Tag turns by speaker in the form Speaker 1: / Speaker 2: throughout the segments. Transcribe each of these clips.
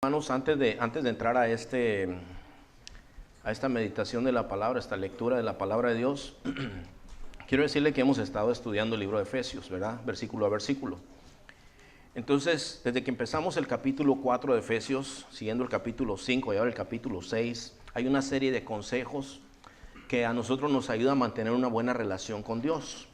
Speaker 1: Hermanos, antes de entrar a esta meditación de la palabra, esta lectura de la palabra de Dios, quiero decirle que hemos estado estudiando el libro de Efesios, ¿verdad? Versículo a versículo. Entonces, desde que empezamos el capítulo 4 de Efesios, siguiendo el capítulo 5 y ahora el capítulo 6, hay una serie de consejos que a nosotros nos ayuda a mantener una buena relación con Dios.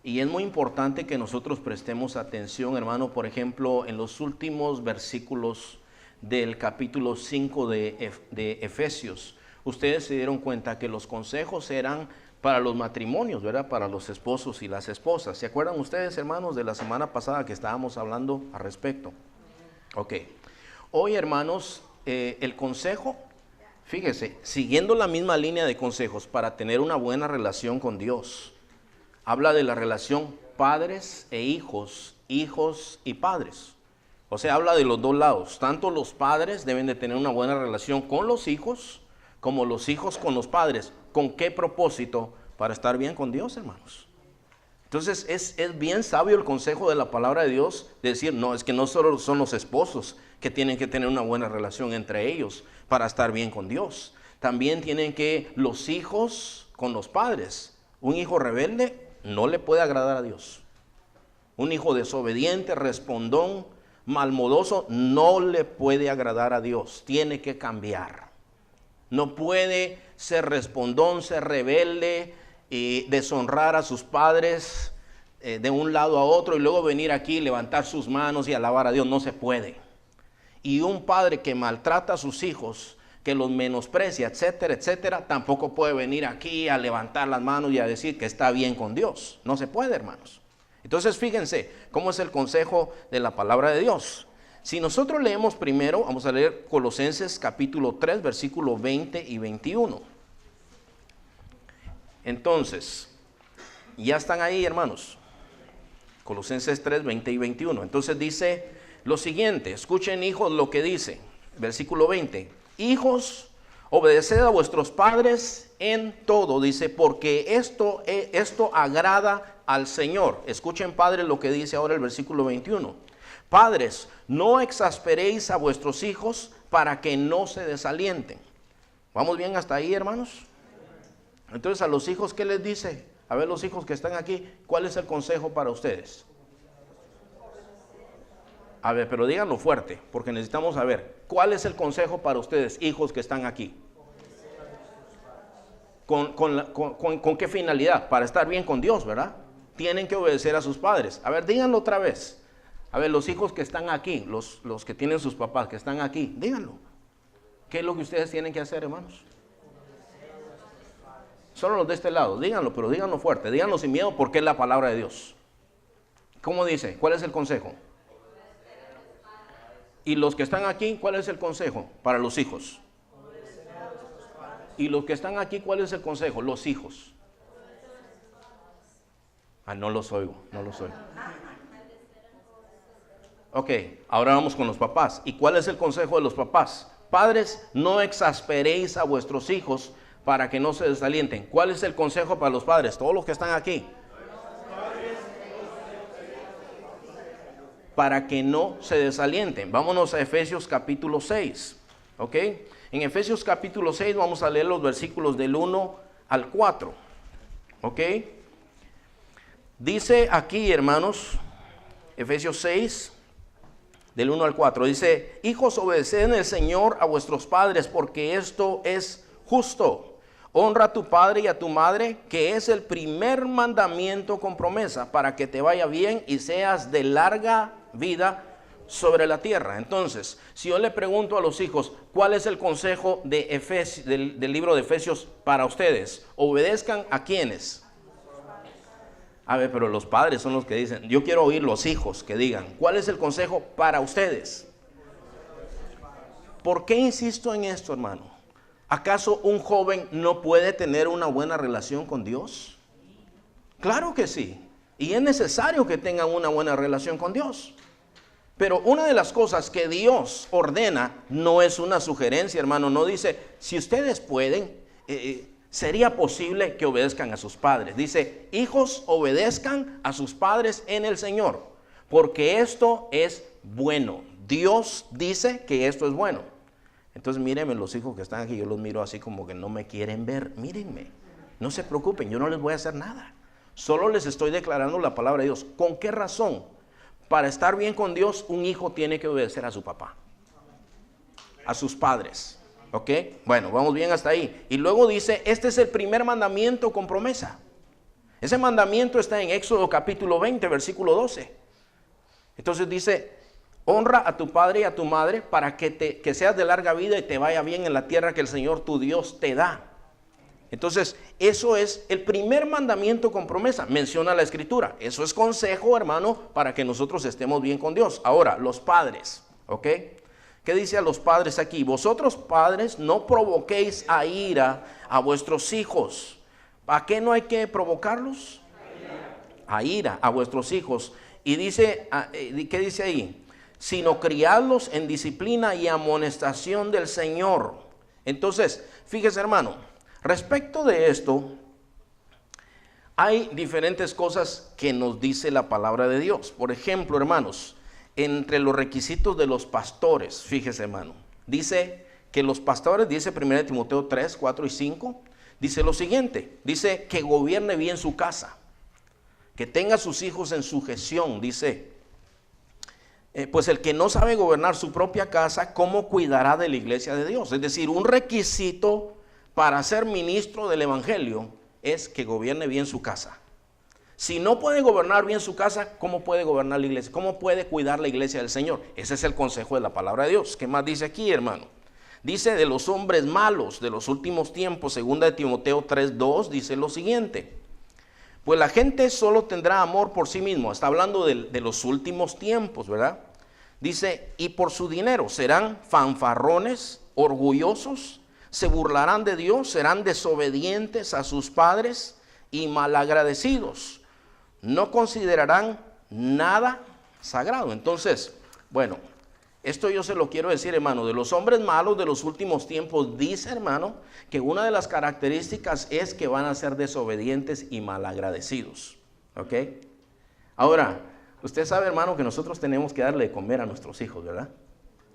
Speaker 1: Y es muy importante que nosotros prestemos atención, hermano, por ejemplo, en los últimos versículos del capítulo 5 de Efesios. Ustedes se dieron cuenta que los consejos eran para los matrimonios, ¿verdad? Para los esposos y las esposas. ¿Se acuerdan ustedes, hermanos, de la semana pasada que estábamos hablando al respecto? Ok. Hoy, hermanos, el consejo, fíjese, siguiendo la misma línea de consejos para tener una buena relación con Dios, habla de la relación padres e hijos, hijos y padres. O sea, habla de los dos lados. Tanto los padres deben de tener una buena relación con los hijos, como los hijos con los padres. ¿Con qué propósito? Para estar bien con Dios, hermanos. Entonces, es bien sabio el consejo de la palabra de Dios, de decir, no, es que no solo son los esposos que tienen que tener una buena relación entre ellos para estar bien con Dios. También tienen que los hijos con los padres. Un hijo rebelde no le puede agradar a Dios. Un hijo desobediente, respondón, malmodoso, no le puede agradar a Dios. Tiene que cambiar. No puede ser respondón, ser rebelde y deshonrar a sus padres de un lado a otro y luego venir aquí, levantar sus manos y alabar a Dios. No se puede. Y un padre que maltrata a sus hijos, que los menosprecia, etcétera, etcétera, tampoco puede venir aquí a levantar las manos y a decir que está bien con Dios. No se puede, hermanos. Entonces, fíjense cómo es el consejo de la palabra de Dios. Si nosotros leemos primero, vamos a leer Colosenses capítulo 3, versículos 20 y 21. Entonces, ya están ahí, hermanos. Colosenses 3, 20 y 21. Entonces dice lo siguiente, escuchen, hijos, lo que dice, versículo 20. Hijos, obedeced a vuestros padres en todo, dice, porque esto agrada al Señor. Escuchen, padres, lo que dice ahora el versículo 21. Padres, no exasperéis a vuestros hijos para que no se desalienten. ¿Vamos bien hasta ahí, hermanos? Entonces, a los hijos, ¿qué les dice? A ver, los hijos que están aquí, ¿cuál es el consejo para ustedes? A ver, pero díganlo fuerte, porque necesitamos saber, ¿cuál es el consejo para ustedes, hijos que están aquí? ¿Con qué finalidad? Para estar bien con Dios, ¿verdad? Tienen que obedecer a sus padres. A ver, díganlo otra vez. A ver, los hijos que están aquí, los que tienen sus papás que están aquí, díganlo. ¿Qué es lo que ustedes tienen que hacer, hermanos? Solo los de este lado, díganlo, pero díganlo fuerte, díganlo sin miedo, porque es la palabra de Dios. ¿Cómo dice? ¿Cuál es el consejo? Y los que están aquí, ¿cuál es el consejo para los hijos? Y los que están aquí, ¿cuál es el consejo? Los hijos. Ah, no los oigo, no los oigo. Ok, ahora vamos con los papás. ¿Y cuál es el consejo de los papás? Padres, no exasperéis a vuestros hijos para que no se desalienten. ¿Cuál es el consejo para los padres? Todos los que están aquí. Para que no se desalienten. Vámonos a Efesios capítulo 6. ¿Ok? En Efesios capítulo 6 vamos a leer los versículos del 1 al 4. ¿Ok? Dice aquí, hermanos, Efesios 6, del 1 al 4, dice, hijos, obedeced en el Señor a vuestros padres, porque esto es justo. Honra a tu padre y a tu madre, que es el primer mandamiento con promesa, para que te vaya bien y seas de larga vida sobre la tierra. Entonces, si yo le pregunto a los hijos, ¿cuál es el consejo del libro de Efesios para ustedes? ¿Obedezcan a quiénes? A ver, pero los padres son los que dicen. Yo quiero oír los hijos que digan, ¿cuál es el consejo para ustedes? ¿Por qué insisto en esto, hermano? ¿Acaso un joven no puede tener una buena relación con Dios? Claro que sí. Y es necesario que tengan una buena relación con Dios. Pero una de las cosas que Dios ordena no es una sugerencia, hermano. No dice, si ustedes pueden, sería posible que obedezcan a sus padres. Dice, hijos, obedezcan a sus padres en el Señor, porque esto es bueno. Dios dice que esto es bueno. Entonces mírenme los hijos que están aquí, yo los miro así como que no me quieren ver. Mírenme, no se preocupen, yo no les voy a hacer nada. Solo les estoy declarando la palabra de Dios. ¿Con qué razón? Para estar bien con Dios, un hijo tiene que obedecer a su papá, a sus padres. ¿Ok? Bueno, vamos bien hasta ahí. Y luego dice, este es el primer mandamiento con promesa. Ese mandamiento está en Éxodo capítulo 20, versículo 12. Entonces dice, honra a tu padre y a tu madre para que seas de larga vida y te vaya bien en la tierra que el Señor tu Dios te da. Entonces, eso es el primer mandamiento con promesa, menciona la Escritura. Eso es consejo, hermano, para que nosotros estemos bien con Dios. Ahora, los padres, ¿ok? ¿Qué dice a los padres aquí? Vosotros padres no provoquéis a ira a vuestros hijos. ¿A qué no hay que provocarlos? A ira a vuestros hijos. Y dice, ¿qué dice ahí? Sino criadlos en disciplina y amonestación del Señor. Entonces, fíjese, hermano. Respecto de esto, hay diferentes cosas que nos dice la palabra de Dios. Por ejemplo, hermanos, entre los requisitos de los pastores, fíjese, hermano, dice que los pastores, dice 1 Timoteo 3, 4 y 5, dice lo siguiente, dice que gobierne bien su casa, que tenga a sus hijos en sujeción, dice, pues el que no sabe gobernar su propia casa, ¿cómo cuidará de la iglesia de Dios? Es decir, un requisito para ser ministro del evangelio es que gobierne bien su casa. Si no puede gobernar bien su casa, ¿cómo puede gobernar la iglesia? ¿Cómo puede cuidar la iglesia del Señor? Ese es el consejo de la palabra de Dios. ¿Qué más dice aquí, hermano? Dice de los hombres malos de los últimos tiempos, 2 Timoteo 3:2, dice lo siguiente. Pues la gente solo tendrá amor por sí mismo. Está hablando de los últimos tiempos, ¿verdad? Dice, y por su dinero serán fanfarrones, orgullosos, se burlarán de Dios, serán desobedientes a sus padres y malagradecidos. No considerarán nada sagrado. Entonces, bueno, esto yo se lo quiero decir, hermano, de los hombres malos de los últimos tiempos, dice, hermano, que una de las características es que van a ser desobedientes y malagradecidos. ¿Ok? Ahora, usted sabe, hermano, que nosotros tenemos que darle de comer a nuestros hijos, ¿verdad?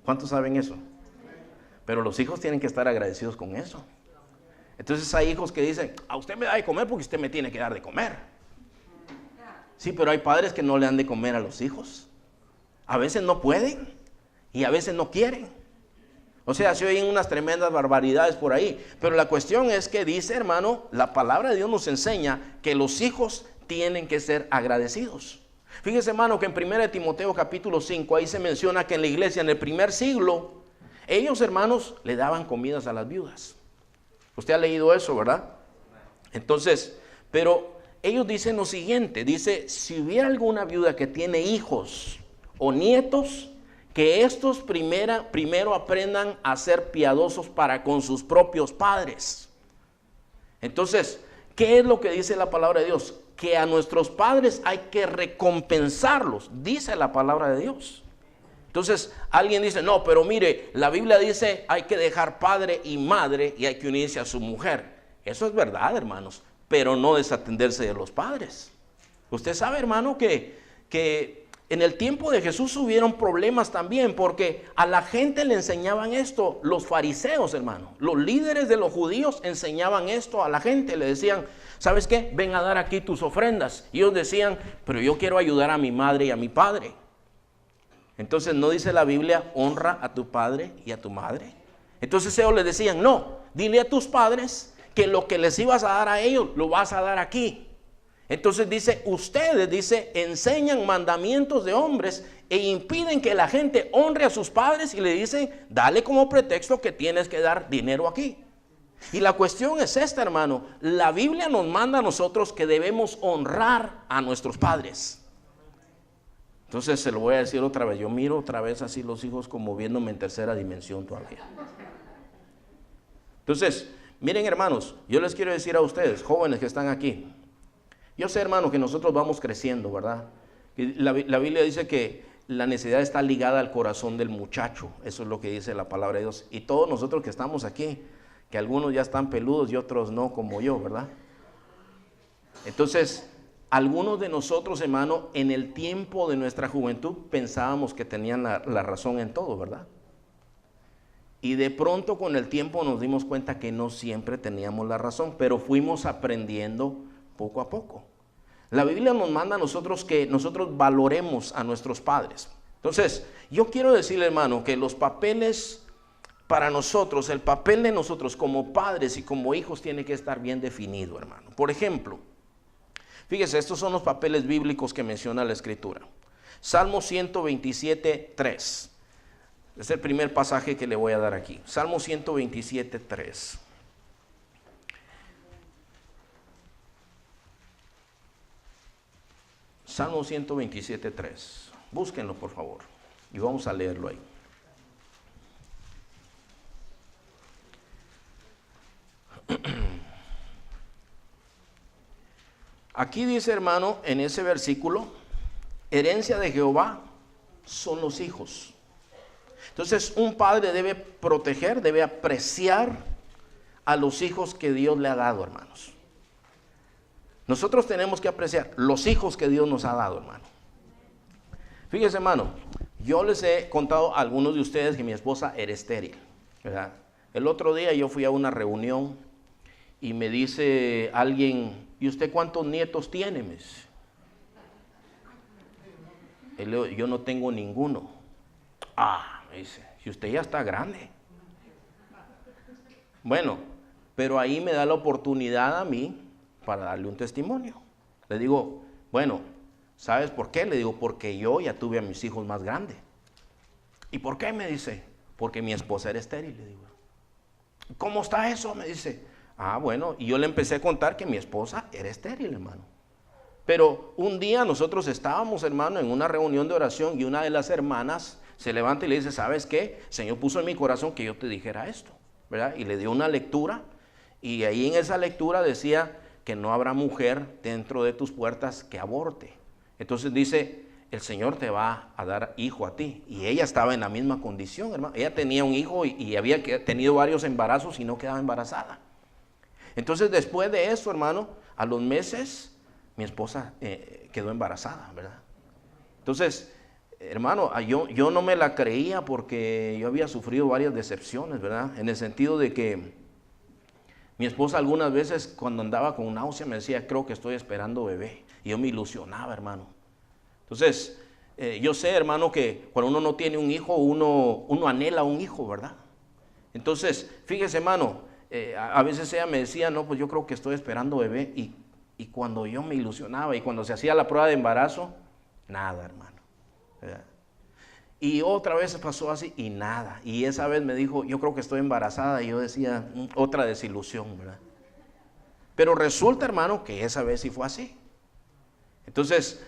Speaker 1: ¿Cuántos saben eso? Pero los hijos tienen que estar agradecidos con eso. Entonces hay hijos que dicen, a usted me da de comer porque usted me tiene que dar de comer. Sí, pero hay padres que no le dan de comer a los hijos. A veces no pueden y a veces no quieren. O sea, se oyen unas tremendas barbaridades por ahí. Pero la cuestión es que dice, hermano, la palabra de Dios nos enseña que los hijos tienen que ser agradecidos. Fíjese, hermano, que en 1 Timoteo capítulo 5, ahí se menciona que en la iglesia en el primer siglo, ellos, hermanos, le daban comidas a las viudas. Usted ha leído eso, ¿verdad? Entonces, pero ellos dicen lo siguiente, dice, si hubiera alguna viuda que tiene hijos o nietos, que estos primero aprendan a ser piadosos para con sus propios padres. Entonces, ¿qué es lo que dice la palabra de Dios? Que a nuestros padres hay que recompensarlos, dice la palabra de Dios. Entonces alguien dice, no, pero mire, la Biblia dice hay que dejar padre y madre y hay que unirse a su mujer. Eso es verdad, hermanos, pero no desatenderse de los padres. Usted sabe, hermano, que en el tiempo de Jesús hubieron problemas también, porque a la gente le enseñaban esto, los fariseos, hermano. Los líderes de los judíos enseñaban esto a la gente, le decían, ¿sabes qué? Ven a dar aquí tus ofrendas. Y ellos decían, pero yo quiero ayudar a mi madre y a mi padre. Entonces, ¿no dice la Biblia, honra a tu padre y a tu madre? Entonces ellos les decían, no, dile a tus padres que lo que les ibas a dar a ellos, lo vas a dar aquí. Entonces dice, ustedes, dice, enseñan mandamientos de hombres e impiden que la gente honre a sus padres y le dicen, dale como pretexto que tienes que dar dinero aquí. Y la cuestión es esta, hermano, la Biblia nos manda a nosotros que debemos honrar a nuestros padres. Entonces se lo voy a decir otra vez, yo miro otra vez así los hijos como viéndome en tercera dimensión todavía. Entonces, miren, hermanos, yo les quiero decir a ustedes, jóvenes que están aquí, yo sé, hermano, que nosotros vamos creciendo, ¿verdad? La Biblia dice que la necesidad está ligada al corazón del muchacho, eso es lo que dice la palabra de Dios. Y todos nosotros que estamos aquí, que algunos ya están peludos y otros no, como yo, ¿verdad? Entonces, Algunos de nosotros, hermano, en el tiempo de nuestra juventud pensábamos que tenían la razón en todo, ¿verdad? Y de pronto con el tiempo nos dimos cuenta que no siempre teníamos la razón, pero fuimos aprendiendo poco a poco. La Biblia nos manda a nosotros que nosotros valoremos a nuestros padres. Entonces, yo quiero decirle, hermano, que los papeles para nosotros, el papel de nosotros como padres y como hijos tiene que estar bien definido, hermano. Por ejemplo, fíjese, estos son los papeles bíblicos que menciona la Escritura. Salmo 127, 3. Es el primer pasaje que le voy a dar aquí. Salmo 127, 3. Salmo 127, 3. Búsquenlo, por favor, y vamos a leerlo ahí. Aquí dice, hermano, en ese versículo, herencia de Jehová son los hijos. Entonces, un padre debe proteger, debe apreciar a los hijos que Dios le ha dado, hermanos. Nosotros tenemos que apreciar los hijos que Dios nos ha dado, hermano. Fíjese, hermano, yo les he contado a algunos de ustedes que mi esposa era estéril, ¿verdad? El otro día yo fui a una reunión y me dice alguien, ¿y usted cuántos nietos tiene, me dice? Y le digo, yo no tengo ninguno. Ah, me dice, si usted ya está grande. Bueno, pero ahí me da la oportunidad a mí para darle un testimonio. Le digo, bueno, ¿sabes por qué? Le digo, porque yo ya tuve a mis hijos más grandes. ¿Y por qué? Me dice, porque mi esposa era estéril. Le digo, ¿cómo está eso? Me dice, ah, bueno, y yo le empecé a contar que mi esposa era estéril, hermano. Pero un día nosotros estábamos, hermano, en una reunión de oración y una de las hermanas se levanta y le dice, ¿sabes qué? El Señor puso en mi corazón que yo te dijera esto, ¿verdad? Y le dio una lectura y ahí en esa lectura decía que no habrá mujer dentro de tus puertas que aborte. Entonces dice, el Señor te va a dar hijo a ti. Y ella estaba en la misma condición, hermano. Ella tenía un hijo y había tenido varios embarazos y no quedaba embarazada. Entonces después de eso, hermano, a los meses mi esposa quedó embarazada, ¿verdad? Entonces, hermano, yo no me la creía porque yo había sufrido varias decepciones, ¿verdad? En el sentido de que mi esposa algunas veces cuando andaba con náusea me decía, creo que estoy esperando bebé. Y yo me ilusionaba, hermano. Entonces, yo sé, hermano, que cuando uno no tiene un hijo, uno anhela un hijo, ¿verdad? Entonces, fíjese, hermano, a veces ella me decía, no, pues yo creo que estoy esperando bebé. Y cuando yo me ilusionaba y cuando se hacía la prueba de embarazo, nada, hermano, ¿verdad? Y otra vez pasó así y nada. Y esa vez me dijo, yo creo que estoy embarazada. Y yo decía, otra desilusión, ¿verdad? Pero resulta, hermano, que esa vez sí fue así. Entonces,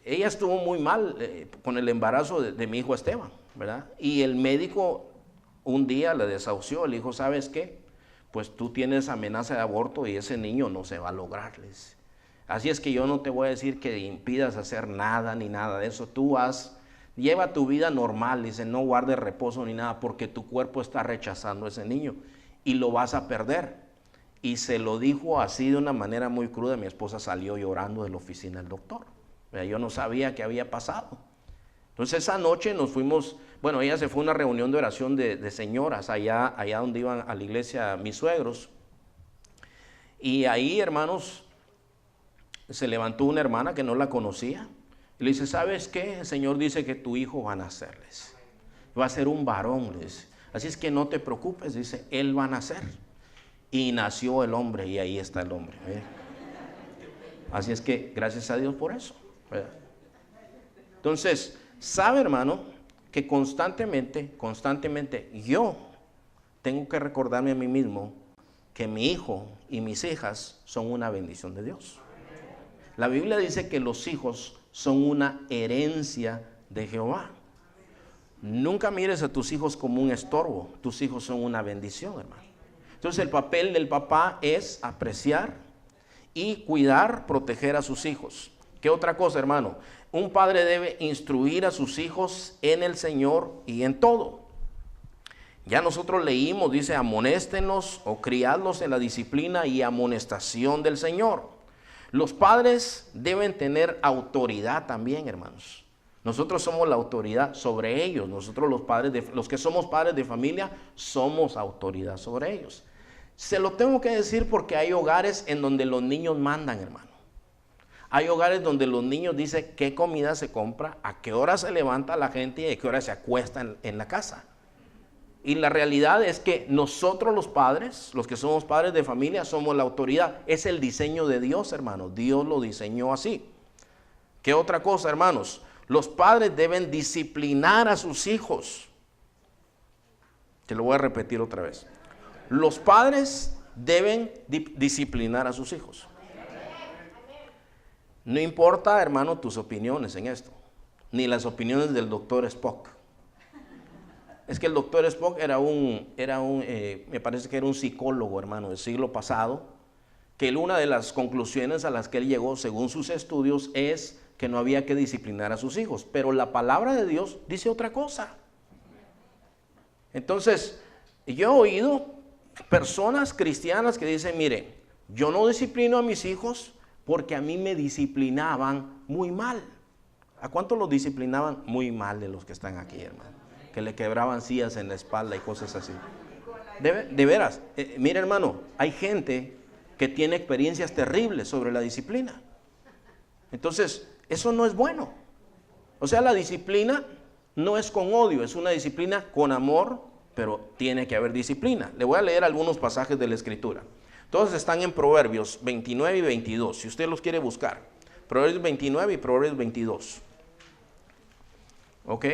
Speaker 1: ella estuvo muy mal con el embarazo de mi hijo Esteban, ¿verdad? Y el médico un día le desahució, le dijo, ¿sabes qué? Pues tú tienes amenaza de aborto y ese niño no se va a lograr. Así es que yo no te voy a decir que impidas hacer nada ni nada de eso. Tú lleva tu vida normal, dice, no guardes reposo ni nada, porque tu cuerpo está rechazando a ese niño y lo vas a perder. Y se lo dijo así de una manera muy cruda. Mi esposa salió llorando de la oficina del doctor. Yo no sabía qué había pasado. Entonces esa noche nos fuimos, bueno, ella se fue a una reunión de oración de señoras allá donde iban a la iglesia mis suegros. Y ahí, hermanos, se levantó una hermana que no la conocía. Y le dice, ¿sabes qué? El Señor dice que tu hijo va a nacerles. Va a ser un varón, le dice. Así es que no te preocupes, dice, él va a nacer. Y nació el hombre y ahí está el hombre. Así es que gracias a Dios por eso, ¿verdad? Entonces, sabe, hermano, que constantemente yo tengo que recordarme a mí mismo que mi hijo y mis hijas son una bendición de Dios. La Biblia dice que los hijos son una herencia de Jehová. Nunca mires a tus hijos como un estorbo. Tus hijos son una bendición, hermano. Entonces el papel del papá es apreciar y cuidar, proteger a sus hijos. ¿Qué otra cosa, hermano? Un padre debe instruir a sus hijos en el Señor y en todo. Ya nosotros leímos, dice, amonéstenlos o criadlos en la disciplina y amonestación del Señor. Los padres deben tener autoridad también, hermanos. Nosotros somos la autoridad sobre ellos. Nosotros los que somos padres de familia, somos autoridad sobre ellos. Se lo tengo que decir porque hay hogares en donde los niños mandan, hermano. Hay hogares donde los niños dicen qué comida se compra, a qué hora se levanta la gente y a qué hora se acuesta en la casa. Y la realidad es que nosotros los padres, los que somos padres de familia, somos la autoridad. Es el diseño de Dios, hermano. Dios lo diseñó así. ¿Qué otra cosa, hermanos? Los padres deben disciplinar a sus hijos. Te lo voy a repetir otra vez. Los padres deben disciplinar a sus hijos. No importa, hermano, tus opiniones en esto, ni las opiniones del doctor Spock. Es que el doctor Spock me parece que era un psicólogo, hermano, del siglo pasado, que una de las conclusiones a las que él llegó, según sus estudios, es que no había que disciplinar a sus hijos. Pero la palabra de Dios dice otra cosa. Entonces, yo he oído personas cristianas que dicen, mire, yo no disciplino a mis hijos porque a mí me disciplinaban muy mal. ¿A cuántos los disciplinaban? Muy mal de los que están aquí, hermano. Que le quebraban sillas en la espalda y cosas así. De veras, mire, hermano, hay gente que tiene experiencias terribles sobre la disciplina. Entonces, eso no es bueno. O sea, la disciplina no es con odio, es una disciplina con amor, pero tiene que haber disciplina. Le voy a leer algunos pasajes de la Escritura. Todos están en Proverbios 29 y 22, si usted los quiere buscar. Proverbios 29 y Proverbios 22. ¿Ok?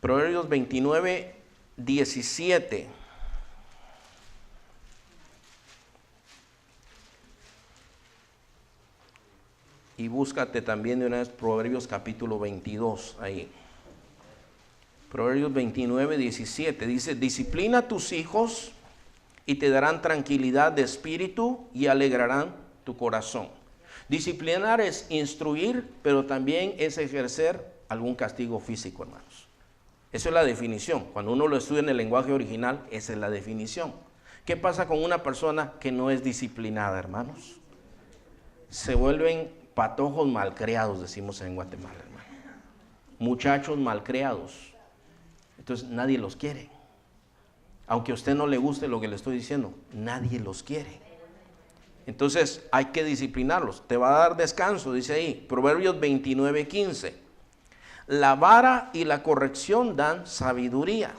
Speaker 1: Proverbios 29, 17. Y búscate también de una vez Proverbios capítulo 22 ahí. Proverbios 29, 17 dice, disciplina a tus hijos y te darán tranquilidad de espíritu y alegrarán tu corazón. Disciplinar es instruir, pero también es ejercer algún castigo físico, hermanos. Esa es la definición. Cuando uno lo estudia en el lenguaje original, esa es la definición. ¿Qué pasa con una persona que no es disciplinada, hermanos? Se vuelven patojos malcriados, decimos en Guatemala, hermano. Muchachos malcriados. Entonces nadie los quiere. Aunque a usted no le guste lo que le estoy diciendo, nadie los quiere. Entonces hay que disciplinarlos. Te va a dar descanso, dice ahí, Proverbios 29, 15. La vara y la corrección dan sabiduría,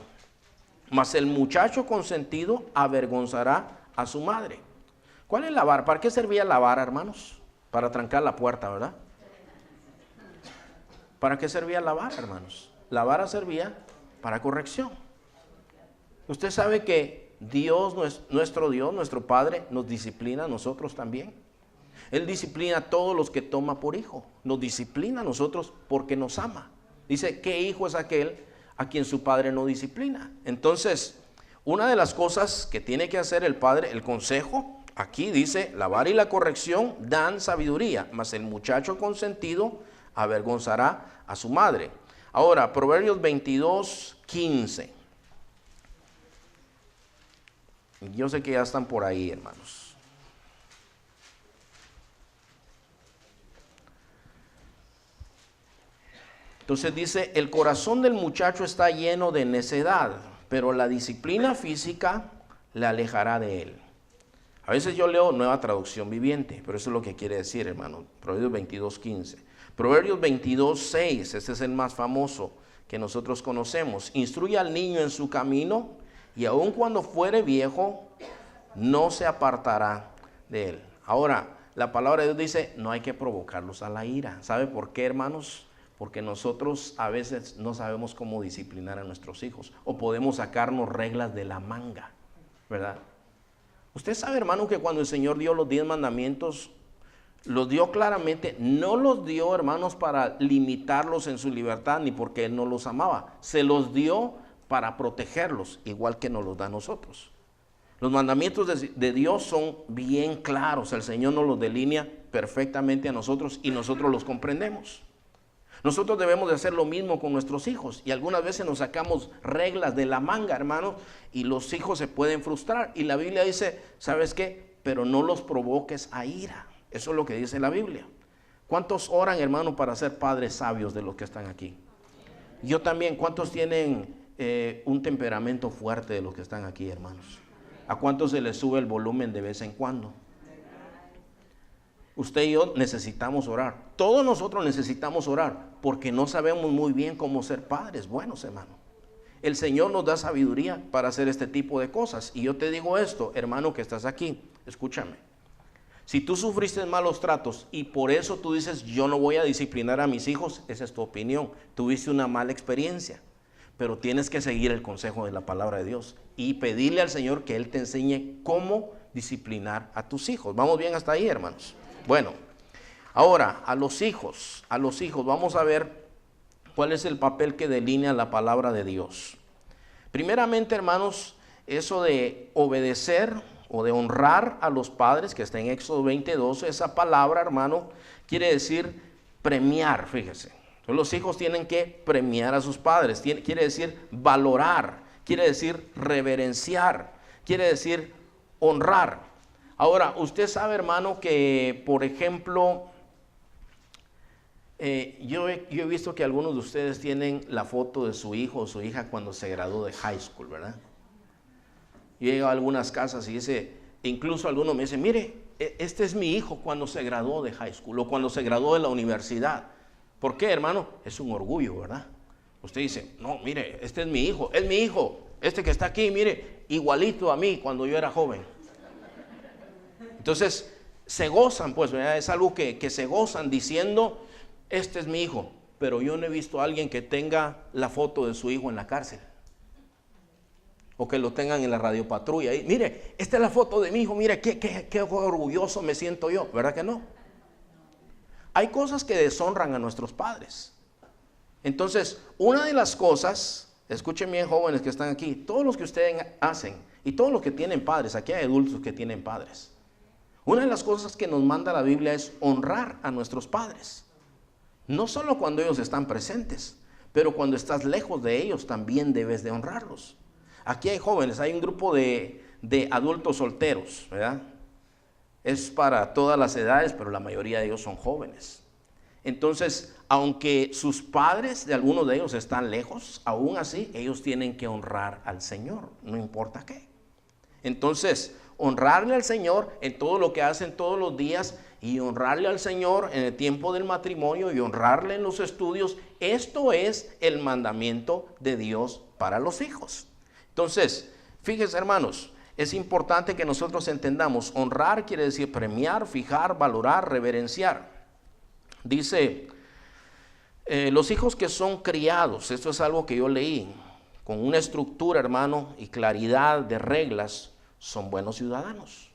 Speaker 1: mas el muchacho consentido avergonzará a su madre. ¿Cuál es la vara? ¿Para qué servía la vara, hermanos? Para trancar la puerta, ¿verdad? ¿Para qué servía la vara, hermanos? La vara servía para corrección. Usted sabe que Dios, nuestro Dios, nuestro Padre, nos disciplina a nosotros también. Él disciplina a todos los que toma por hijo. Nos disciplina a nosotros porque nos ama. Dice, ¿qué hijo es aquel a quien su padre no disciplina? Entonces, una de las cosas que tiene que hacer el padre, el consejo, aquí dice, la vara y la corrección dan sabiduría, mas el muchacho consentido avergonzará a su madre. Ahora, Proverbios 22, 15. Yo sé que ya están por ahí, hermanos. Entonces dice, el corazón del muchacho está lleno de necedad, pero la disciplina física le alejará de él. A veces yo leo Nueva Traducción Viviente, pero eso es lo que quiere decir, hermano. Proverbios 22, 15. Proverbios 22, 6, este es el más famoso que nosotros conocemos. Instruye al niño en su camino y aun cuando fuere viejo, no se apartará de él. Ahora, la palabra de Dios dice, no hay que provocarlos a la ira. ¿Sabe por qué, hermanos? Porque nosotros a veces no sabemos cómo disciplinar a nuestros hijos o podemos sacarnos reglas de la manga, ¿verdad? Usted sabe, hermano, que cuando el Señor dio los 10 mandamientos, los dio claramente, no los dio, hermanos, para limitarlos en su libertad ni porque Él no los amaba, se los dio para protegerlos, igual que nos los da a nosotros. Los mandamientos de Dios son bien claros, el Señor nos los delinea perfectamente a nosotros y nosotros los comprendemos. Nosotros debemos de hacer lo mismo con nuestros hijos, y algunas veces nos sacamos reglas de la manga, hermanos, y los hijos se pueden frustrar. Y la Biblia dice, ¿sabes qué? Pero no los provoques a ira. Eso es lo que dice la Biblia. ¿Cuántos oran, hermano, para ser padres sabios de los que están aquí? Yo también. ¿Cuántos tienen un temperamento fuerte de los que están aquí, hermanos? ¿A cuántos se les sube el volumen de vez en cuando? Usted y yo necesitamos orar. Todos nosotros necesitamos orar porque no sabemos muy bien cómo ser padres buenos, hermano. El Señor nos da sabiduría para hacer este tipo de cosas. Y yo te digo esto, hermano, que estás aquí, escúchame. Si tú sufriste malos tratos y por eso tú dices, yo no voy a disciplinar a mis hijos, esa es tu opinión. Tuviste una mala experiencia, pero tienes que seguir el consejo de la palabra de Dios y pedirle al Señor que Él te enseñe cómo disciplinar a tus hijos. ¿Vamos bien hasta ahí, hermanos? Bueno, ahora a los hijos, vamos a ver cuál es el papel que delinea la palabra de Dios. Primeramente, hermanos, eso de obedecer o de honrar a los padres, que está en Éxodo 20:12, esa palabra, hermano, quiere decir premiar, fíjese. Entonces, los hijos tienen que premiar a sus padres, quiere decir valorar, quiere decir reverenciar, quiere decir honrar. Ahora, usted sabe, hermano, que, por ejemplo, yo he visto que algunos de ustedes tienen la foto de su hijo o su hija cuando se graduó de high school, ¿verdad? Yo he llegado a algunas casas y dice, incluso algunos me dicen, mire, este es mi hijo cuando se graduó de high school o cuando se graduó de la universidad. ¿Por qué, hermano? Es un orgullo, ¿verdad? Usted dice, no, mire, este es mi hijo, este que está aquí, mire, igualito a mí cuando yo era joven. Entonces, se gozan, pues, ¿verdad? Es algo que se gozan diciendo, este es mi hijo, pero yo no he visto a alguien que tenga la foto de su hijo en la cárcel. O que lo tengan en la radiopatrulla. Y, mire, esta es la foto de mi hijo, mire, qué orgulloso me siento yo. ¿Verdad que no? Hay cosas que deshonran a nuestros padres. Entonces, una de las cosas, escuchen bien, jóvenes que están aquí, todos los que ustedes hacen, y todos los que tienen padres, aquí hay adultos que tienen padres. Una de las cosas que nos manda la Biblia es honrar a nuestros padres. No solo cuando ellos están presentes, pero cuando estás lejos de ellos también debes de honrarlos. Aquí hay jóvenes, hay un grupo de adultos solteros, ¿verdad? Es para todas las edades, pero la mayoría de ellos son jóvenes. Entonces, aunque sus padres, de algunos de ellos, están lejos, aún así ellos tienen que honrar al Señor, no importa qué. Entonces, honrarle al Señor en todo lo que hacen todos los días y honrarle al Señor en el tiempo del matrimonio y honrarle en los estudios, esto es el mandamiento de Dios para los hijos. Entonces, fíjense, hermanos, es importante que nosotros entendamos, honrar quiere decir premiar, fijar, valorar, reverenciar. Dice, los hijos que son criados, esto es algo que yo leí, con una estructura, hermano, y claridad de reglas, son buenos ciudadanos.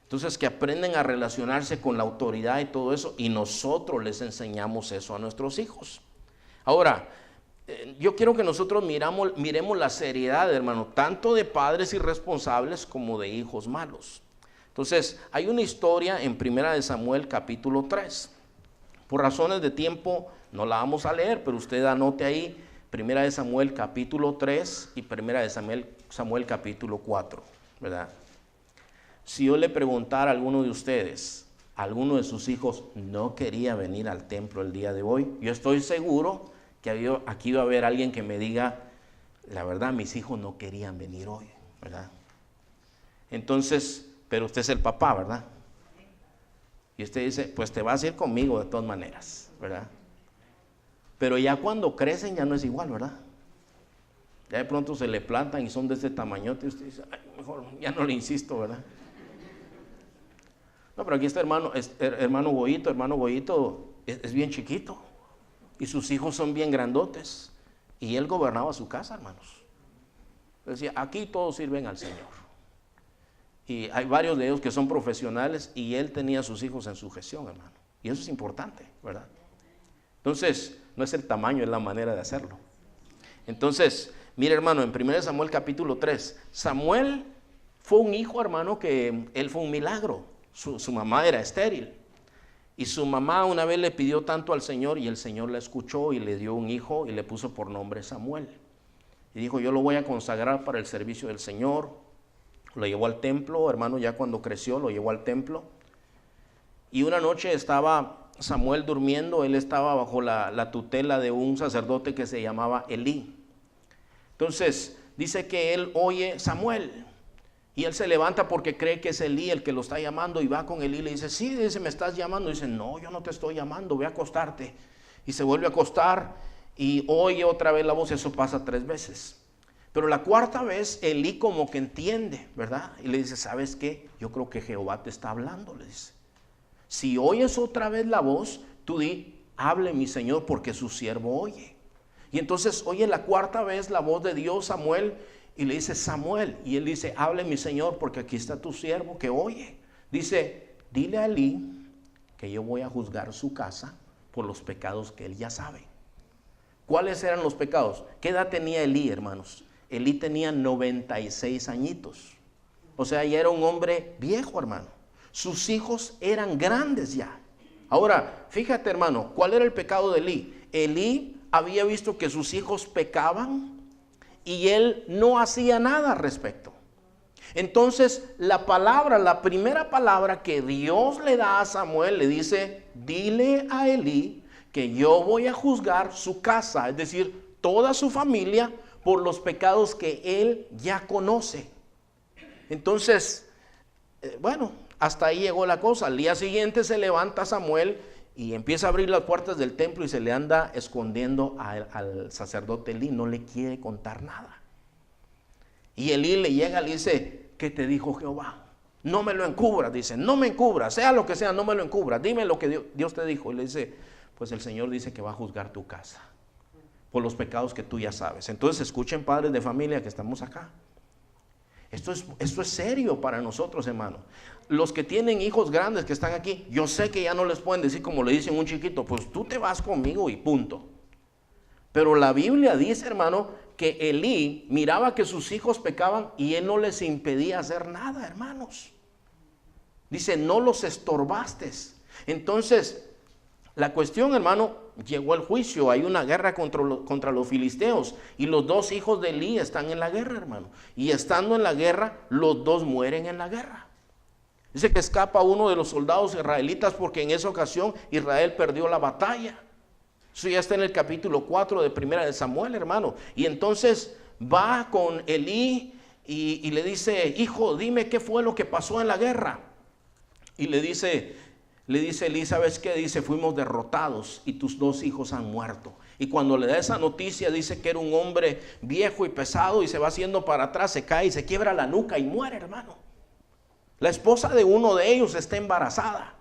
Speaker 1: Entonces, que aprenden a relacionarse con la autoridad y todo eso, y nosotros les enseñamos eso a nuestros hijos. Ahora, yo quiero que nosotros miremos la seriedad, hermano, tanto de padres irresponsables como de hijos malos. Entonces, hay una historia en 1 Samuel capítulo 3. Por razones de tiempo no la vamos a leer, pero usted anote ahí 1 Samuel capítulo 3 y 1 Samuel capítulo 4, ¿verdad? Si yo le preguntara a alguno de ustedes, alguno de sus hijos no quería venir al templo el día de hoy, yo estoy seguro que aquí va a haber alguien que me diga, la verdad, mis hijos no querían venir hoy, ¿verdad? Entonces, pero usted es el papá, ¿verdad? Y usted dice, pues te vas a ir conmigo de todas maneras, ¿verdad? Pero ya cuando crecen ya no es igual, ¿verdad? Ya de pronto se le plantan y son de ese tamañote y usted dice, ay, mejor ya no le insisto, ¿verdad? No, pero aquí está hermano Goyito es bien chiquito y sus hijos son bien grandotes y él gobernaba su casa, hermanos. Decía, aquí todos sirven al Señor. Y hay varios de ellos que son profesionales y él tenía a sus hijos en su gestión, hermano. Y eso es importante, ¿verdad? Entonces, no es el tamaño, es la manera de hacerlo. Entonces, mire, hermano, en 1 Samuel capítulo 3, Samuel fue un hijo, hermano, que él fue un milagro. Su mamá era estéril. Y su mamá una vez le pidió tanto al Señor y el Señor la escuchó y le dio un hijo y le puso por nombre Samuel. Y dijo, yo lo voy a consagrar para el servicio del Señor. Lo llevó al templo, hermano, ya cuando creció lo llevó al templo. Y una noche estaba Samuel durmiendo, él estaba bajo la tutela de un sacerdote que se llamaba Elí. Entonces dice que él oye Samuel y él se levanta porque cree que es Elí el que lo está llamando y va con Elí y le dice, sí, dice, ¿me estás llamando? Y dice, no, yo no te estoy llamando, ve a acostarte. Y se vuelve a acostar y oye otra vez la voz. Eso pasa 3 veces. Pero la 4ª vez Elí como que entiende, ¿verdad? Y le dice, ¿sabes qué? Yo creo que Jehová te está hablando, le dice. Si oyes otra vez la voz, tú di, hable mi Señor, porque su siervo oye. Y entonces oye la 4ª vez la voz de Dios, Samuel, y le dice, Samuel, y él dice, hable mi Señor, porque aquí está tu siervo que oye. Dice, dile a Elí que yo voy a juzgar su casa por los pecados que él ya sabe. ¿Cuáles eran los pecados? ¿Qué edad tenía Elí, hermanos? Elí tenía 96 añitos. O sea, ya era un hombre viejo, hermano. Sus hijos eran grandes ya. Ahora, fíjate, hermano, ¿cuál era el pecado de Elí? Elí había visto que sus hijos pecaban y él no hacía nada al respecto. Entonces, la primera palabra que Dios le da a Samuel, le dice, dile a Elí que yo voy a juzgar su casa, es decir, toda su familia, por los pecados que él ya conoce. Entonces, bueno, hasta ahí llegó la cosa. Al día siguiente se levanta Samuel y empieza a abrir las puertas del templo y se le anda escondiendo al sacerdote Elí, no le quiere contar nada. Y Elí le llega y le dice, ¿qué te dijo Jehová? No me lo encubras, dice, no me encubras, sea lo que sea, no me lo encubras, dime lo que Dios te dijo. Y le dice, pues el Señor dice que va a juzgar tu casa por los pecados que tú ya sabes. Entonces escuchen, padres de familia que estamos acá. Esto es serio para nosotros, hermano. Los que tienen hijos grandes que están aquí, yo sé que ya no les pueden decir como le dicen a un chiquito, pues tú te vas conmigo y punto. Pero la Biblia dice, hermano, que Elí miraba que sus hijos pecaban y él no les impedía hacer nada, hermanos. Dice, no los estorbaste. Entonces, la cuestión, hermano, llegó el juicio. Hay una guerra contra los filisteos y los 2 hijos de Elí están en la guerra, hermano. Y estando en la guerra, los 2 mueren en la guerra. Dice que escapa uno de los soldados israelitas porque en esa ocasión Israel perdió la batalla. Eso ya está en el capítulo 4 de Primera de Samuel, hermano. Y entonces va con Elí y le dice, hijo, dime qué fue lo que pasó en la guerra. Y le dice Elí, ¿sabes qué? Dice, fuimos derrotados y tus 2 hijos han muerto. Y cuando le da esa noticia, dice que era un hombre viejo y pesado y se va haciendo para atrás, se cae y se quiebra la nuca y muere, hermano. La esposa de uno de ellos está embarazada.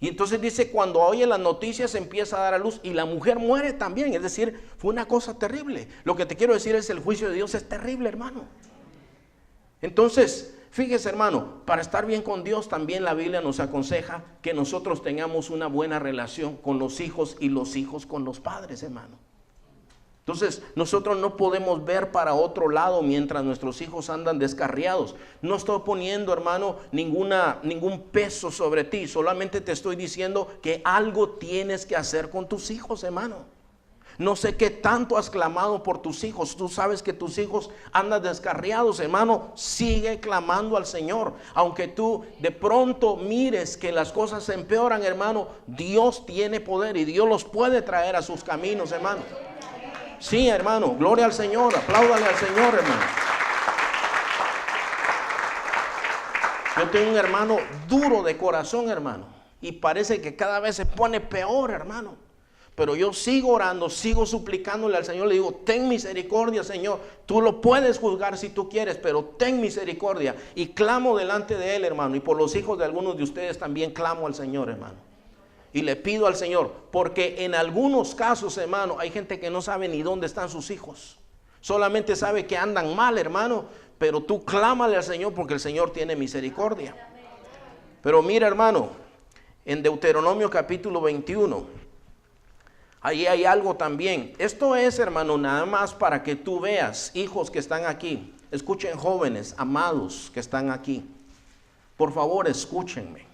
Speaker 1: Y entonces dice, cuando oye las noticias empieza a dar a luz y la mujer muere también. Es decir, fue una cosa terrible. Lo que te quiero decir es, el juicio de Dios es terrible, hermano. Entonces, fíjese, hermano, para estar bien con Dios también la Biblia nos aconseja que nosotros tengamos una buena relación con los hijos y los hijos con los padres, hermano. Entonces, nosotros no podemos ver para otro lado mientras nuestros hijos andan descarriados. No estoy poniendo, hermano, ningún peso sobre ti. Solamente te estoy diciendo que algo tienes que hacer con tus hijos, hermano. No sé qué tanto has clamado por tus hijos. Tú sabes que tus hijos andan descarriados, hermano. Sigue clamando al Señor. Aunque tú de pronto mires que las cosas se empeoran, hermano, Dios tiene poder y Dios los puede traer a sus caminos, hermano. Sí, hermano, gloria al Señor, apláudale al Señor, hermano. Yo tengo un hermano duro de corazón, hermano, y parece que cada vez se pone peor, hermano. Pero yo sigo orando, sigo suplicándole al Señor, le digo, ten misericordia, Señor. Tú lo puedes juzgar si tú quieres, pero ten misericordia. Y clamo delante de Él, hermano, y por los hijos de algunos de ustedes también clamo al Señor, hermano. Y le pido al Señor, porque en algunos casos, hermano, hay gente que no sabe ni dónde están sus hijos. Solamente sabe que andan mal, hermano, pero tú clámale al Señor porque el Señor tiene misericordia. Pero mira, hermano, en Deuteronomio capítulo 21, ahí hay algo también. Esto es, hermano, nada más para que tú veas, hijos que están aquí. Escuchen, jóvenes, amados que están aquí. Por favor, escúchenme.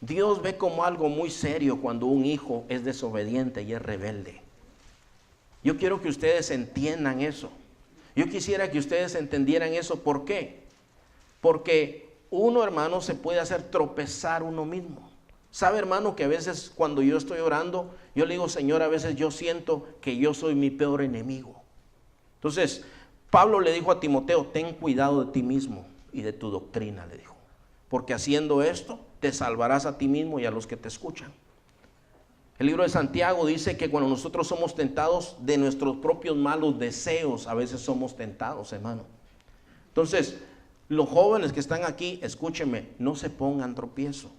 Speaker 1: Dios ve como algo muy serio cuando un hijo es desobediente y es rebelde. Yo quiero que ustedes entiendan eso. Yo quisiera que ustedes entendieran eso. ¿Por qué? Porque uno, hermano, se puede hacer tropezar uno mismo. ¿Sabe, hermano, que a veces cuando yo estoy orando, yo le digo, Señor, a veces yo siento que yo soy mi peor enemigo? Entonces, Pablo le dijo a Timoteo, ten cuidado de ti mismo y de tu doctrina, le dijo. Porque haciendo esto, te salvarás a ti mismo y a los que te escuchan. El libro de Santiago dice que cuando nosotros somos tentados de nuestros propios malos deseos, a veces somos tentados, hermano. Entonces, los jóvenes que están aquí, escúchenme, no se pongan tropiezo.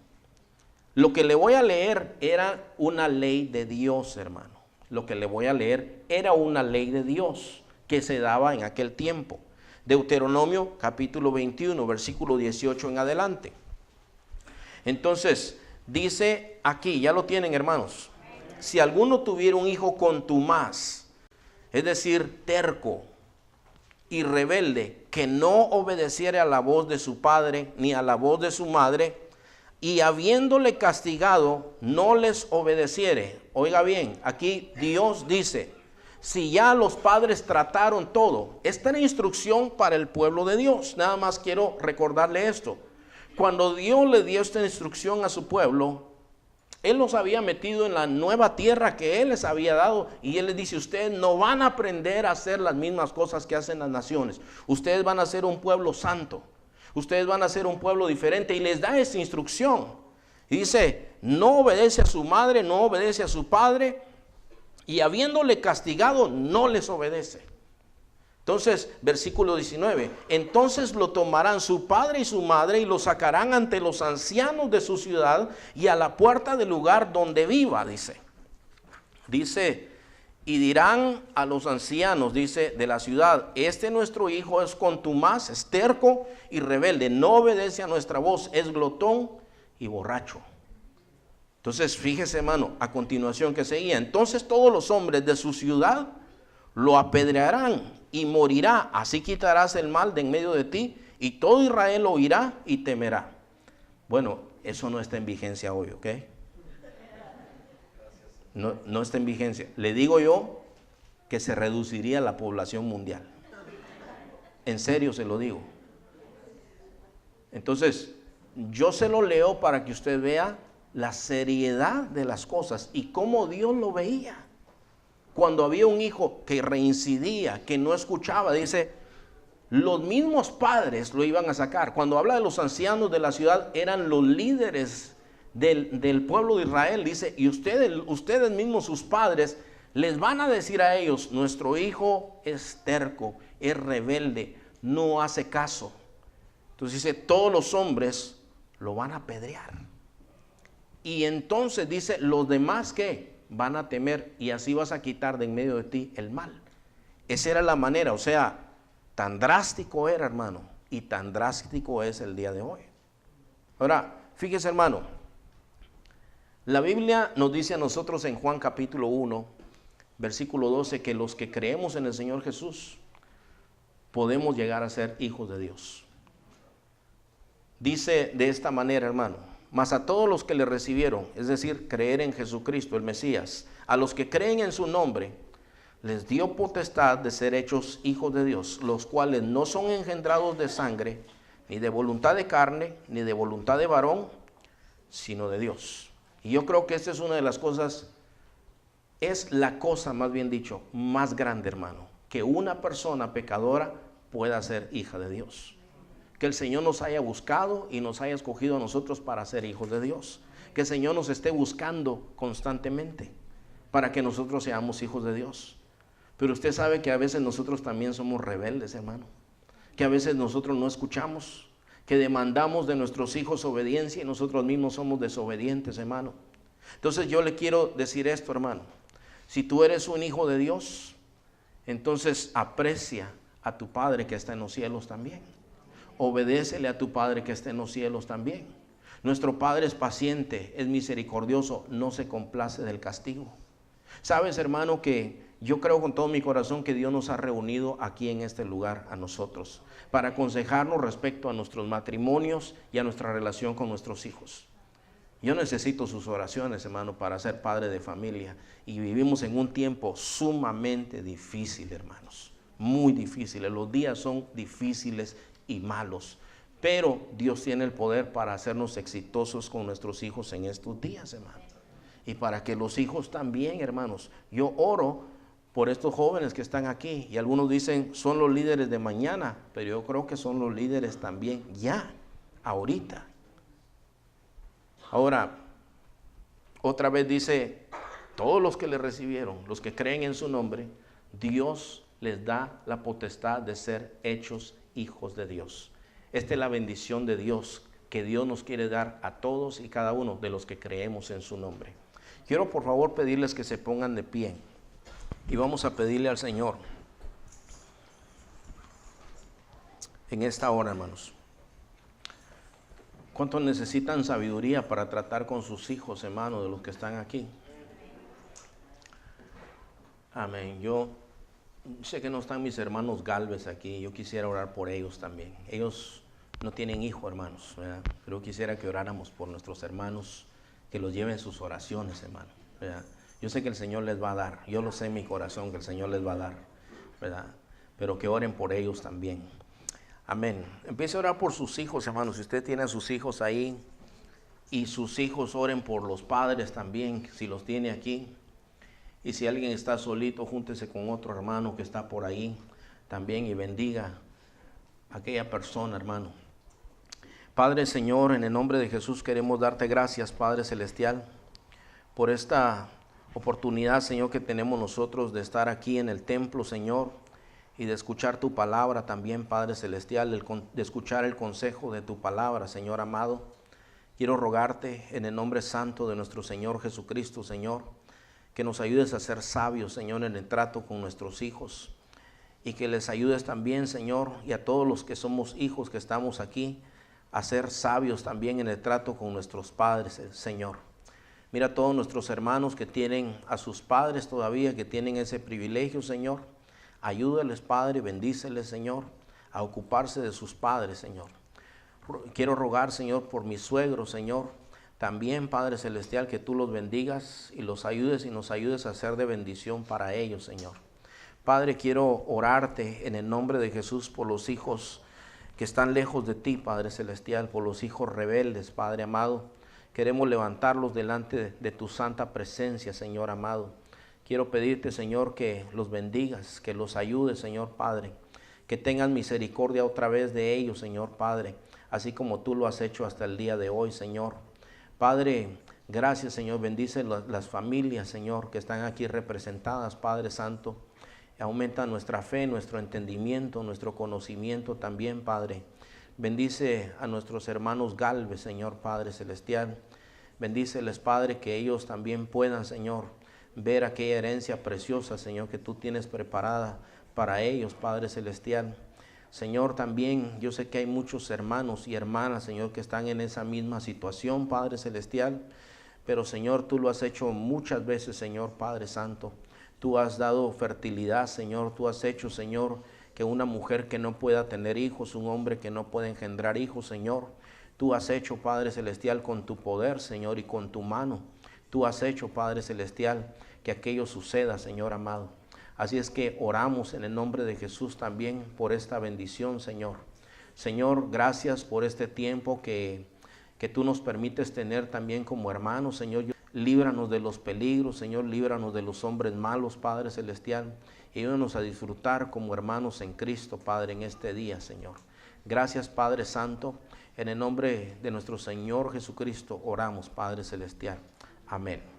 Speaker 1: Lo que le voy a leer era una ley de Dios, hermano. Lo que le voy a leer era una ley de Dios que se daba en aquel tiempo. Deuteronomio capítulo 21, versículo 18 en adelante. Entonces, dice aquí, ya lo tienen, hermanos. Si alguno tuviera un hijo contumaz, es decir, terco y rebelde, que no obedeciere a la voz de su padre ni a la voz de su madre, y habiéndole castigado, no les obedeciere. Oiga bien, aquí Dios dice, si ya los padres trataron todo, esta era instrucción para el pueblo de Dios. Nada más quiero recordarle esto. Cuando Dios le dio esta instrucción a su pueblo, Él los había metido en la nueva tierra que Él les había dado, y Él les dice, ustedes no van a aprender a hacer las mismas cosas que hacen las naciones. Ustedes van a ser un pueblo santo. Ustedes van a ser un pueblo diferente, y les da esa instrucción. Y dice, no obedece a su madre, no obedece a su padre, y habiéndole castigado, no les obedece. Entonces, versículo 19, entonces lo tomarán su padre y su madre y lo sacarán ante los ancianos de su ciudad y a la puerta del lugar donde viva, dice, y dirán a los ancianos, dice, de la ciudad, este nuestro hijo es contumaz, es terco y rebelde, no obedece a nuestra voz, es glotón y borracho. Entonces, fíjese, hermano, a continuación que seguía, entonces todos los hombres de su ciudad lo apedrearán y morirá, así quitarás el mal de en medio de ti, y todo Israel oirá y temerá. Bueno, eso no está en vigencia hoy, ¿ok? No está en vigencia. Le digo yo que se reduciría la población mundial. En serio se lo digo. Entonces, yo se lo leo para que usted vea la seriedad de las cosas y cómo Dios lo veía. Cuando había un hijo que reincidía, que no escuchaba, dice, los mismos padres lo iban a sacar. Cuando habla de los ancianos de la ciudad, eran los líderes del pueblo de Israel. Dice, y ustedes mismos, sus padres, les van a decir a ellos, nuestro hijo es terco, es rebelde, no hace caso. Entonces dice, todos los hombres lo van a apedrear. Y entonces dice, los demás, ¿qué? Van a temer, y así vas a quitar de en medio de ti el mal. Esa era la manera, o sea, tan drástico era, hermano, y tan drástico es el día de hoy. Ahora, fíjese, hermano, la Biblia nos dice a nosotros en Juan capítulo 1, versículo 12, que los que creemos en el Señor Jesús podemos llegar a ser hijos de Dios. Dice de esta manera, hermano, mas a todos los que le recibieron, es decir, creer en Jesucristo, el Mesías, a los que creen en su nombre, les dio potestad de ser hechos hijos de Dios, los cuales no son engendrados de sangre, ni de voluntad de carne, ni de voluntad de varón, sino de Dios. Y yo creo que esta es una de las cosas, es la cosa, más bien dicho, más grande, hermano, que una persona pecadora pueda ser hija de Dios. Que el Señor nos haya buscado y nos haya escogido a nosotros para ser hijos de Dios. Que el Señor nos esté buscando constantemente para que nosotros seamos hijos de Dios. Pero usted sabe que a veces nosotros también somos rebeldes, hermano. Que a veces nosotros no escuchamos, que demandamos de nuestros hijos obediencia y nosotros mismos somos desobedientes, hermano. Entonces yo le quiero decir esto, hermano. Si tú eres un hijo de Dios, entonces aprecia a tu Padre que está en los cielos también. Obedécele a tu Padre que está en los cielos también. Nuestro Padre es paciente, es misericordioso, no se complace del castigo. Sabes, hermano, que yo creo con todo mi corazón que Dios nos ha reunido aquí en este lugar a nosotros para aconsejarnos respecto a nuestros matrimonios y a nuestra relación con nuestros hijos. Yo necesito sus oraciones, hermano, para ser padre de familia. Y vivimos en un tiempo sumamente difícil, hermanos. Muy difícil. Los días son difíciles y malos. Pero Dios tiene el poder para hacernos exitosos con nuestros hijos en estos días, hermano. Y para que los hijos también, hermanos. Yo oro por estos jóvenes que están aquí. Y algunos dicen, son los líderes de mañana. Pero yo creo que son los líderes también ya, ahorita. Ahora, otra vez dice, todos los que le recibieron, los que creen en su nombre, Dios les da la potestad de ser hechos hijos de Dios. Esta es la bendición de Dios que Dios nos quiere dar a todos y cada uno de los que creemos en su nombre. Quiero por favor pedirles que se pongan de pie y vamos a pedirle al Señor en esta hora, hermanos. ¿Cuántos necesitan sabiduría para tratar con sus hijos, hermanos, de los que están aquí? Amén. Yo sé que no están mis hermanos Galvez aquí. Yo quisiera orar por ellos también. Ellos no tienen hijo, hermanos, ¿verdad? Pero quisiera que oráramos por nuestros hermanos, que los lleven sus oraciones, hermano, ¿verdad? Yo sé que el Señor les va a dar. Yo lo sé en mi corazón que el Señor les va a dar, ¿verdad? Pero que oren por ellos también. Amén. Empiece a orar por sus hijos, hermanos. Si usted tiene a sus hijos ahí y sus hijos, oren por los padres también, si los tiene aquí. Y si alguien está solito, júntese con otro hermano que está por ahí también y bendiga a aquella persona, hermano. Padre, Señor, en el nombre de Jesús queremos darte gracias, Padre Celestial, por esta oportunidad, Señor, que tenemos nosotros de estar aquí en el templo, Señor, y de escuchar tu palabra también, Padre Celestial, de escuchar el consejo de tu palabra, Señor amado. Quiero rogarte en el nombre santo de nuestro Señor Jesucristo, Señor, que nos ayudes a ser sabios, Señor, en el trato con nuestros hijos, y que les ayudes también, Señor, y a todos los que somos hijos que estamos aquí, a ser sabios también en el trato con nuestros padres, Señor. Mira a todos nuestros hermanos que tienen a sus padres todavía, que tienen ese privilegio, Señor. Ayúdales, Padre, bendíceles, Señor, a ocuparse de sus padres, Señor. Quiero rogar, Señor, por mis suegros, Señor. También, Padre Celestial, que tú los bendigas y los ayudes y nos ayudes a ser de bendición para ellos, Señor. Padre, quiero orarte en el nombre de Jesús por los hijos que están lejos de ti, Padre Celestial, por los hijos rebeldes, Padre amado. Queremos levantarlos delante de tu santa presencia, Señor amado. Quiero pedirte, Señor, que los bendigas, que los ayudes, Señor Padre, que tengan misericordia otra vez de ellos, Señor Padre, así como tú lo has hecho hasta el día de hoy, Señor. Padre, gracias, Señor, bendice las familias, Señor, que están aquí representadas, Padre Santo. Aumenta nuestra fe, nuestro entendimiento, nuestro conocimiento también, Padre. Bendice a nuestros hermanos Galvez, Señor Padre Celestial. Bendíceles, Padre, que ellos también puedan, Señor, ver aquella herencia preciosa, Señor, que tú tienes preparada para ellos, Padre Celestial. Señor, también yo sé que hay muchos hermanos y hermanas, Señor, que están en esa misma situación, Padre Celestial. Pero, Señor, tú lo has hecho muchas veces, Señor Padre Santo. Tú has dado fertilidad, Señor. Tú has hecho, Señor, que una mujer que no pueda tener hijos, un hombre que no pueda engendrar hijos, Señor. Tú has hecho, Padre Celestial, con tu poder, Señor, y con tu mano. Tú has hecho, Padre Celestial, que aquello suceda, Señor amado. Así es que oramos en el nombre de Jesús también por esta bendición, Señor. Señor, gracias por este tiempo que tú nos permites tener también como hermanos, Señor. Líbranos de los peligros, Señor, líbranos de los hombres malos, Padre Celestial. Y ayúdanos a disfrutar como hermanos en Cristo, Padre, en este día, Señor. Gracias, Padre Santo. En el nombre de nuestro Señor Jesucristo oramos, Padre Celestial. Amén.